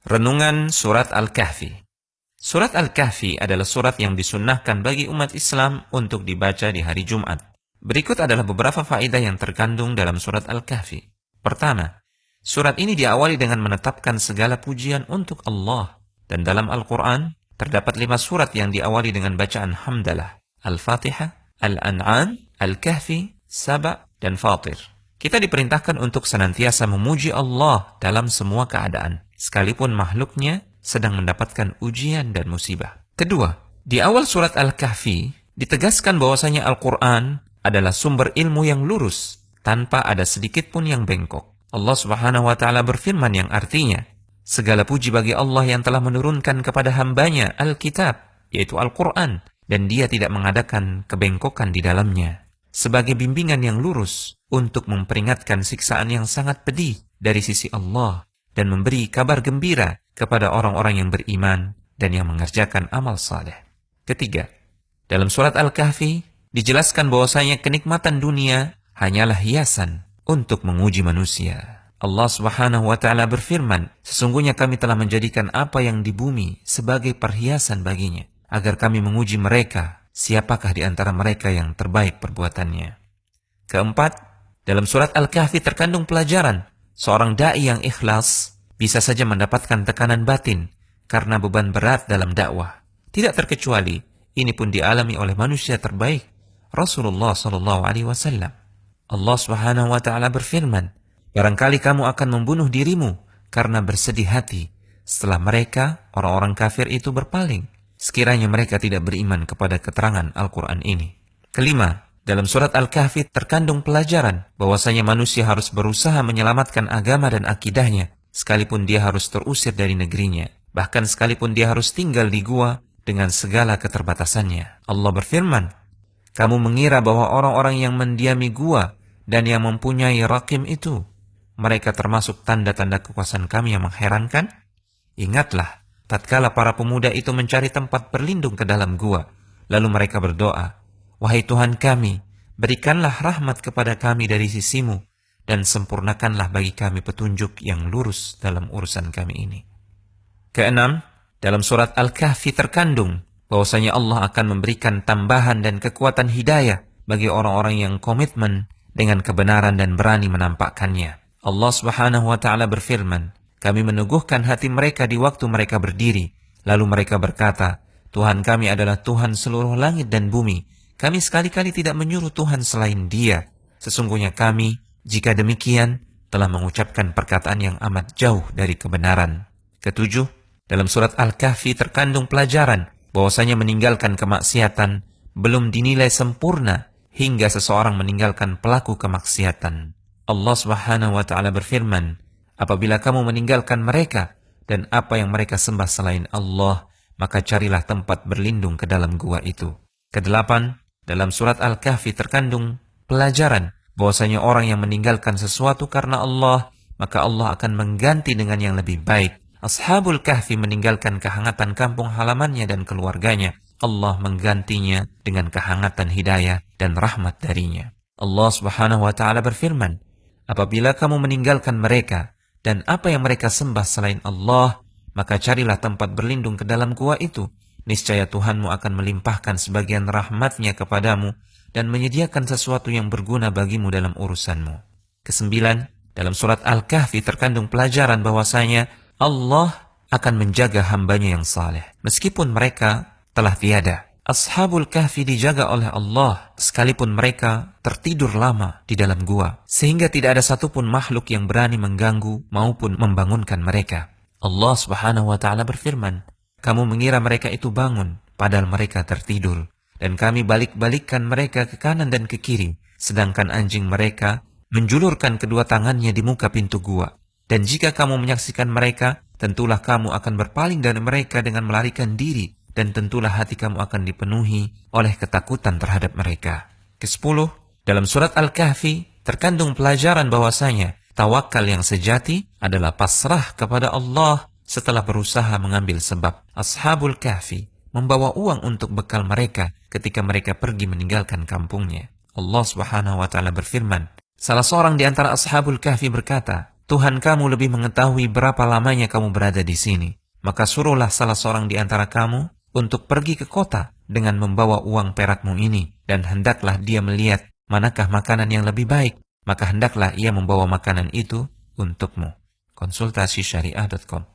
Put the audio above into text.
Renungan Surat Al-Kahfi. Surat Al-Kahfi adalah surat yang disunnahkan bagi umat Islam untuk dibaca di hari Jumat. Berikut adalah beberapa faedah yang terkandung dalam surat Al-Kahfi. Pertama, surat ini diawali dengan menetapkan segala pujian untuk Allah. Dan dalam Al-Quran, terdapat 5 surat yang diawali dengan bacaan hamdalah. Al-Fatihah, Al-An'am, Al-Kahfi, Saba, dan Fatir. Kita diperintahkan untuk senantiasa memuji Allah dalam semua keadaan, sekalipun makhluknya sedang mendapatkan ujian dan musibah. Kedua, di awal surat Al-Kahfi ditegaskan bahwasanya Al-Quran adalah sumber ilmu yang lurus, tanpa ada sedikit pun yang bengkok. Allah Subhanahu wa Ta'ala berfirman yang artinya, segala puji bagi Allah yang telah menurunkan kepada hambanya Alkitab, yaitu Al-Quran, dan dia tidak mengadakan kebengkokan di dalamnya, sebagai bimbingan yang lurus untuk memperingatkan siksaan yang sangat pedih dari sisi Allah dan memberi kabar gembira kepada orang-orang yang beriman dan yang mengerjakan amal saleh. Ketiga, dalam surat Al-Kahfi dijelaskan bahwasanya kenikmatan dunia hanyalah hiasan untuk menguji manusia. Allah Subhanahu wa Ta'ala berfirman, sesungguhnya kami telah menjadikan apa yang di bumi sebagai perhiasan baginya, agar kami menguji mereka, siapakah di antara mereka yang terbaik perbuatannya. Keempat, dalam surat Al-Kahfi terkandung pelajaran, seorang da'i yang ikhlas bisa saja mendapatkan tekanan batin karena beban berat dalam dakwah. Tidak terkecuali, ini pun dialami oleh manusia terbaik, Rasulullah SAW. Allah Subhanahu wa Ta'ala berfirman, barangkali kamu akan membunuh dirimu karena bersedih hati setelah mereka, orang-orang kafir itu berpaling, sekiranya mereka tidak beriman kepada keterangan Al-Quran ini. Kelima, dalam surat Al-Kahfi terkandung pelajaran bahwasanya manusia harus berusaha menyelamatkan agama dan akidahnya, sekalipun dia harus terusir dari negerinya, bahkan sekalipun dia harus tinggal di gua dengan segala keterbatasannya. Allah berfirman, kamu mengira bahwa orang-orang yang mendiami gua dan yang mempunyai rakim itu, mereka termasuk tanda-tanda kekuasaan kami yang mengherankan? Ingatlah, tatkala para pemuda itu mencari tempat berlindung ke dalam gua, lalu mereka berdoa, wahai Tuhan kami, berikanlah rahmat kepada kami dari sisimu, dan sempurnakanlah bagi kami petunjuk yang lurus dalam urusan kami ini. Keenam, dalam surat Al-Kahfi terkandung bahwasanya Allah akan memberikan tambahan dan kekuatan hidayah bagi orang-orang yang komitmen dengan kebenaran dan berani menampakkannya. Allah Subhanahu wa Ta'ala berfirman, kami meneguhkan hati mereka di waktu mereka berdiri, lalu mereka berkata, Tuhan kami adalah Tuhan seluruh langit dan bumi, kami sekali-kali tidak menyuruh Tuhan selain Dia. Sesungguhnya kami, jika demikian, telah mengucapkan perkataan yang amat jauh dari kebenaran. Ketujuh, dalam surat Al-Kahfi terkandung pelajaran bahwasanya meninggalkan kemaksiatan belum dinilai sempurna hingga seseorang meninggalkan pelaku kemaksiatan. Allah Subhanahu wa Ta'ala berfirman, apabila kamu meninggalkan mereka dan apa yang mereka sembah selain Allah, maka carilah tempat berlindung ke dalam gua itu. Kedelapan, dalam surat Al-Kahfi terkandung pelajaran bahwasanya orang yang meninggalkan sesuatu karena Allah, maka Allah akan mengganti dengan yang lebih baik. Ashabul Kahfi meninggalkan kehangatan kampung halamannya dan keluarganya. Allah menggantinya dengan kehangatan hidayah dan rahmat darinya. Allah Subhanahu wa Ta'ala berfirman, apabila kamu meninggalkan mereka dan apa yang mereka sembah selain Allah, maka carilah tempat berlindung ke dalam gua itu. Niscaya Tuhanmu akan melimpahkan sebagian rahmatnya kepadamu dan menyediakan sesuatu yang berguna bagimu dalam urusanmu. Kesembilan, dalam surat Al-Kahfi terkandung pelajaran bahwasanya Allah akan menjaga hambanya yang saleh, meskipun mereka telah tiada. Ashabul Kahfi dijaga oleh Allah, sekalipun mereka tertidur lama di dalam gua, sehingga tidak ada satupun makhluk yang berani mengganggu maupun membangunkan mereka. Allah Subhanahu wa Ta'ala berfirman, kamu mengira mereka itu bangun, padahal mereka tertidur. Dan kami balik-balikkan mereka ke kanan dan ke kiri, sedangkan anjing mereka menjulurkan kedua tangannya di muka pintu gua. Dan jika kamu menyaksikan mereka, tentulah kamu akan berpaling dari mereka dengan melarikan diri, dan tentulah hati kamu akan dipenuhi oleh ketakutan terhadap mereka. Kesepuluh, dalam surat Al-Kahfi terkandung pelajaran bahwasanya tawakal yang sejati adalah pasrah kepada Allah setelah berusaha mengambil sebab. Ashabul Kahfi membawa uang untuk bekal mereka ketika mereka pergi meninggalkan kampungnya. Allah Subhanahu wa Ta'ala berfirman, salah seorang di antara Ashabul Kahfi berkata, Tuhan kamu lebih mengetahui berapa lamanya kamu berada di sini. Maka suruhlah salah seorang di antara kamu untuk pergi ke kota dengan membawa uang perakmu ini, dan hendaklah dia melihat manakah makanan yang lebih baik, maka hendaklah ia membawa makanan itu untukmu. Konsultasi syariah.com